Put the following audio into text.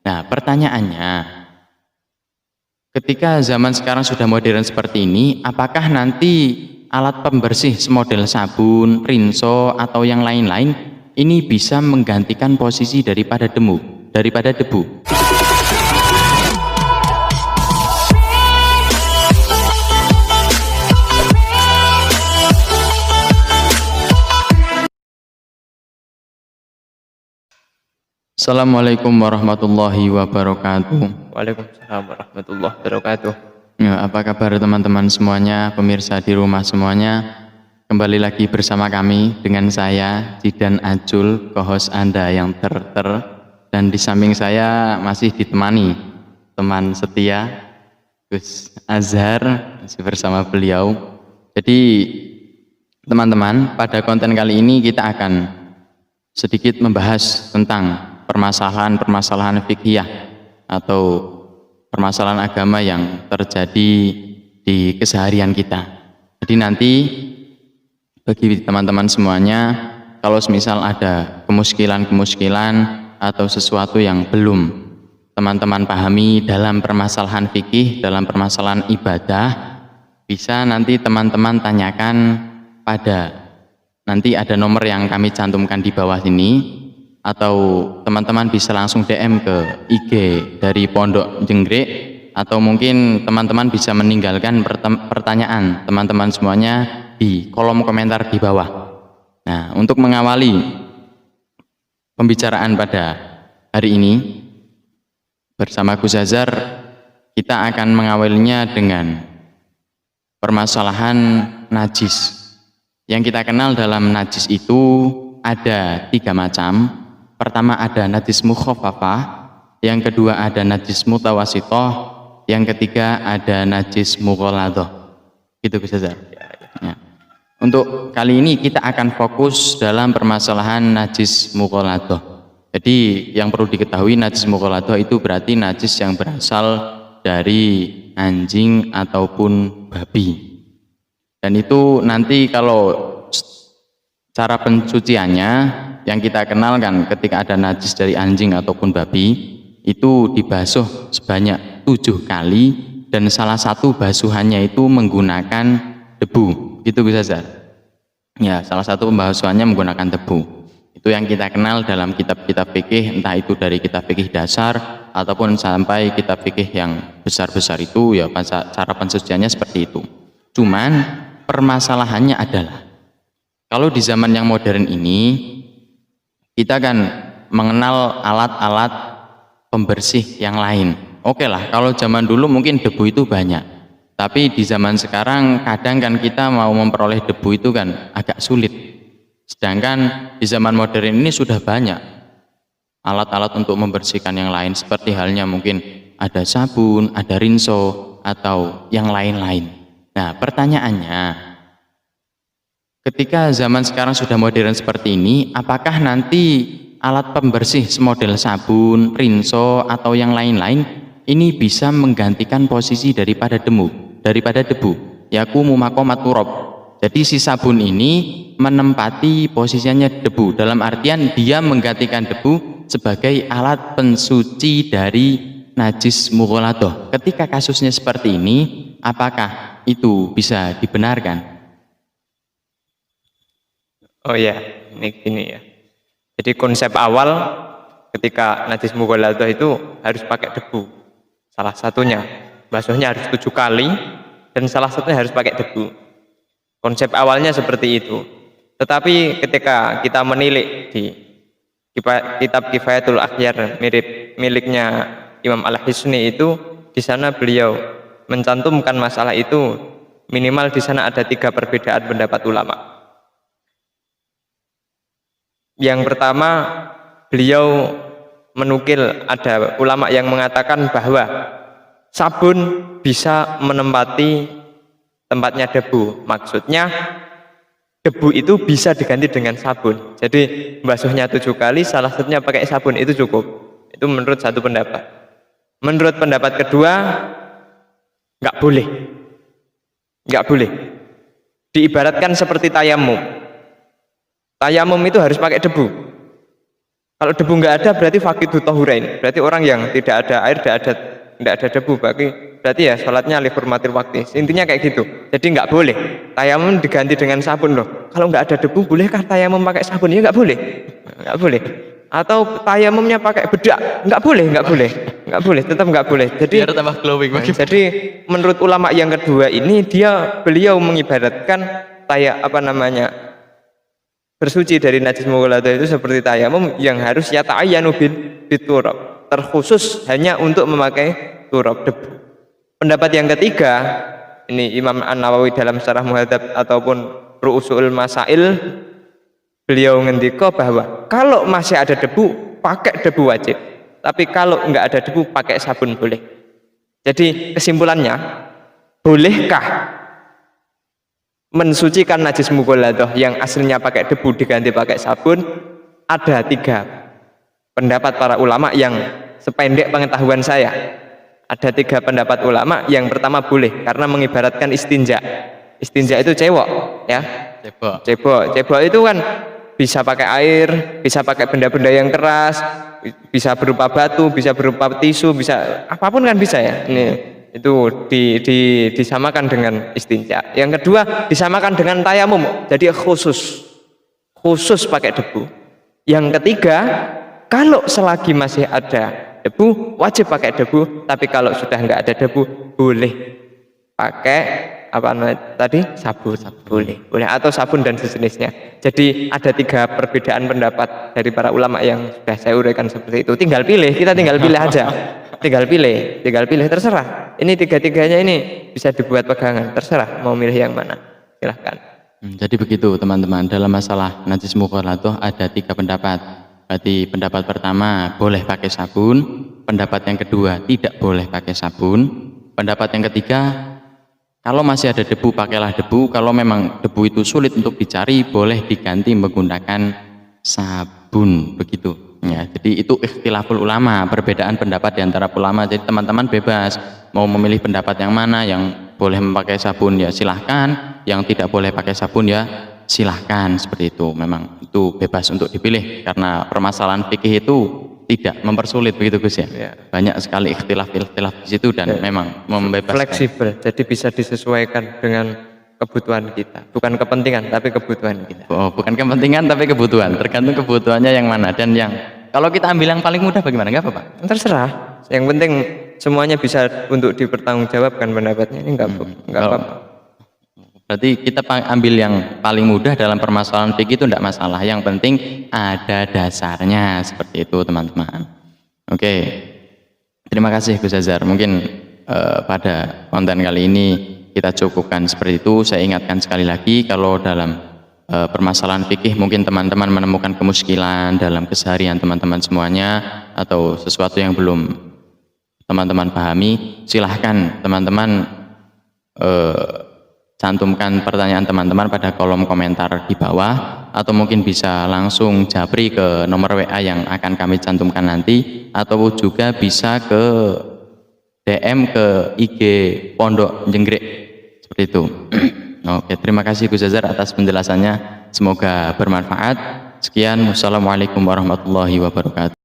Nah, pertanyaannya, ketika zaman sekarang sudah modern seperti ini, apakah nanti alat pembersih semodel sabun, rinso, atau yang lain-lain ini bisa menggantikan posisi daripada debu? Assalamualaikum warahmatullahi wabarakatuh. Waalaikumsalam warahmatullahi wabarakatuh. Ya, apa kabar teman-teman semuanya, pemirsa di rumah semuanya? Kembali lagi bersama kami dengan saya, Jidan Ajul, co-host Anda yang dan di samping saya masih ditemani teman setia, Gus Azhar, masih bersama beliau. Jadi teman-teman, pada konten kali ini kita akan sedikit membahas tentang permasalahan-permasalahan fikih atau permasalahan agama yang terjadi di keseharian kita. Jadi nanti bagi teman-teman semuanya, kalau semisal ada kemuskilan atau sesuatu yang belum teman-teman pahami dalam permasalahan fikih, dalam permasalahan ibadah, bisa nanti teman-teman tanyakan nanti ada nomor yang kami cantumkan di bawah sini, atau teman-teman bisa langsung DM ke IG dari Pondok Jenggrek, atau mungkin teman-teman bisa meninggalkan pertanyaan teman-teman semuanya di kolom komentar di bawah. Nah, untuk mengawali pembicaraan pada hari ini bersama Gus Azhar, kita akan mengawalinya dengan permasalahan najis. Yang kita kenal dalam najis itu ada 3 macam. Pertama ada najis mukhafafah, yang kedua ada najis mutawasitoh, yang ketiga ada najis mughaladhah. Gitu Gus Azhar. Ya. Untuk kali ini kita akan fokus dalam permasalahan najis mughaladhah. Jadi yang perlu diketahui, najis mughaladhah itu berarti najis yang berasal dari anjing ataupun babi. Dan itu nanti kalau cara pencuciannya yang kita kenal kan, ketika ada najis dari anjing ataupun babi itu dibasuh sebanyak 7 kali, dan salah satu basuhannya itu menggunakan debu. Gitu bisa Zar? Ya, salah satu pembasuhannya menggunakan debu. Itu yang kita kenal dalam kitab-kitab fikih, entah itu dari kitab fikih dasar ataupun sampai kitab fikih yang besar-besar itu, ya cara pensuciannya seperti itu. Cuman permasalahannya adalah kalau di zaman yang modern ini kita kan mengenal alat-alat pembersih yang lain. Oke lah, kalau zaman dulu mungkin debu itu banyak, tapi di zaman sekarang kadang kan kita mau memperoleh debu itu kan agak sulit. Sedangkan di zaman modern ini sudah banyak alat-alat untuk membersihkan yang lain, seperti halnya mungkin ada sabun, ada rinso, atau yang lain-lain. Nah, pertanyaannya, ketika zaman sekarang sudah modern seperti ini, apakah nanti alat pembersih semodel sabun, rinso, atau yang lain-lain ini bisa menggantikan posisi daripada debu? Yakumu maqamat turab. Jadi si sabun ini menempati posisinya debu, dalam artian dia menggantikan debu sebagai alat pensuci dari najis mughaladhah. Ketika kasusnya seperti ini, apakah itu bisa dibenarkan? Oh ya, ini gini ya. Jadi konsep awal ketika najis mughaladhah itu harus pakai debu. Salah satunya, basuhnya harus 7 kali, dan salah satunya harus pakai debu. Konsep awalnya seperti itu. Tetapi ketika kita menilik di kitab Kifayatul Akhyar miliknya Imam Al-Hisni itu, di sana beliau mencantumkan masalah itu, minimal di sana ada 3 perbedaan pendapat ulama. Yang pertama, beliau menukil ada ulama yang mengatakan bahwa sabun bisa menempati tempatnya debu. Maksudnya debu itu bisa diganti dengan sabun. Jadi basuhnya 7 kali, salah satunya pakai sabun, itu cukup. Itu menurut satu pendapat. Menurut pendapat kedua, nggak boleh. Diibaratkan seperti tayamum. Tayamum itu harus pakai debu. Kalau debu nggak ada berarti faqidu tahurain. Berarti orang yang tidak ada air, tidak ada debu, berarti ya sholatnya li hurmatil waqti. Intinya kayak gitu. Jadi nggak boleh tayamum diganti dengan sabun loh. Kalau nggak ada debu, bolehkah tayamum pakai sabun? Ya nggak boleh, nggak boleh. Atau tayamumnya pakai bedak? Nggak boleh, nggak boleh, tetap nggak boleh. Jadi Biar tambah glowing. jadi menurut ulama yang kedua ini beliau mengibaratkan bersuci dari najis mughalladah itu seperti tayamum yang harus yata'ayyanu biturab, terkhusus hanya untuk memakai turab, debu. Pendapat yang ketiga ini Imam An-Nawawi dalam Syarah Muhadzab ataupun Ru'usul Masail, beliau ngendika bahwa kalau masih ada debu pakai debu wajib, tapi kalau enggak ada debu pakai sabun boleh. Jadi kesimpulannya, bolehkah mensucikan najis mughalladah yang aslinya pakai debu diganti pakai sabun? Ada 3 pendapat para ulama yang sependek pengetahuan saya. Ada 3 pendapat ulama. Yang pertama boleh karena mengibaratkan istinja. Istinja itu cebok, ya. Cebok itu kan bisa pakai air, bisa pakai benda-benda yang keras, bisa berupa batu, bisa berupa tisu, bisa apapun kan bisa ya. Ini itu disamakan dengan istinja. Yang kedua disamakan dengan tayamum, jadi khusus pakai debu. Yang ketiga, kalau selagi masih ada debu wajib pakai debu, tapi kalau sudah nggak ada debu boleh pakai sabun. Boleh atau sabun dan sejenisnya. Jadi ada 3 perbedaan pendapat dari para ulama yang sudah saya uraikan seperti itu. Kita tinggal pilih aja. tinggal pilih terserah. Ini 3-tiganya ini bisa dibuat pegangan, terserah mau milih yang mana, silahkan. Jadi begitu teman-teman, dalam masalah najis mughalladah ada 3 pendapat. Berarti pendapat pertama boleh pakai sabun, pendapat yang kedua tidak boleh pakai sabun, pendapat yang ketiga kalau masih ada debu pakailah debu, kalau memang debu itu sulit untuk dicari boleh diganti menggunakan sabun, begitu. Ya, jadi itu ikhtilaful ulama, perbedaan pendapat di antara ulama. Jadi teman-teman bebas mau memilih pendapat yang mana, yang boleh memakai sabun ya silahkan, yang tidak boleh pakai sabun ya silahkan, seperti itu. Memang itu bebas untuk dipilih karena permasalahan fikih itu tidak mempersulit, begitu Gus ya. Banyak sekali ikhtilaf di situ dan memang membebaskan. Fleksibel, jadi bisa disesuaikan dengan kebutuhan kita, bukan kepentingan tapi kebutuhan kita. Oh, bukan kepentingan tapi kebutuhan, tergantung kebutuhannya yang mana. Dan yang kalau kita ambil yang paling mudah bagaimana? Enggak apa-apa, terserah, yang penting semuanya bisa untuk dipertanggungjawabkan pendapatnya, ini enggak apa-apa. Berarti kita ambil yang paling mudah dalam permasalahan fikih itu enggak masalah, yang penting ada dasarnya, seperti itu teman-teman. Oke, terima kasih Gus Azhar. Mungkin pada konten kali ini kita cukupkan seperti itu. Saya ingatkan sekali lagi, kalau dalam permasalahan fikih mungkin teman-teman menemukan kemuskilan dalam keseharian teman-teman semuanya, atau sesuatu yang belum teman-teman pahami, silahkan teman-teman cantumkan pertanyaan teman-teman pada kolom komentar di bawah, atau mungkin bisa langsung japri ke nomor WA yang akan kami cantumkan nanti, atau juga bisa ke DM ke IG Pondok Jenggrek, seperti itu. Oke, terima kasih Gus Azhar atas penjelasannya, semoga bermanfaat. Sekian, wassalamualaikum warahmatullahi wabarakatuh.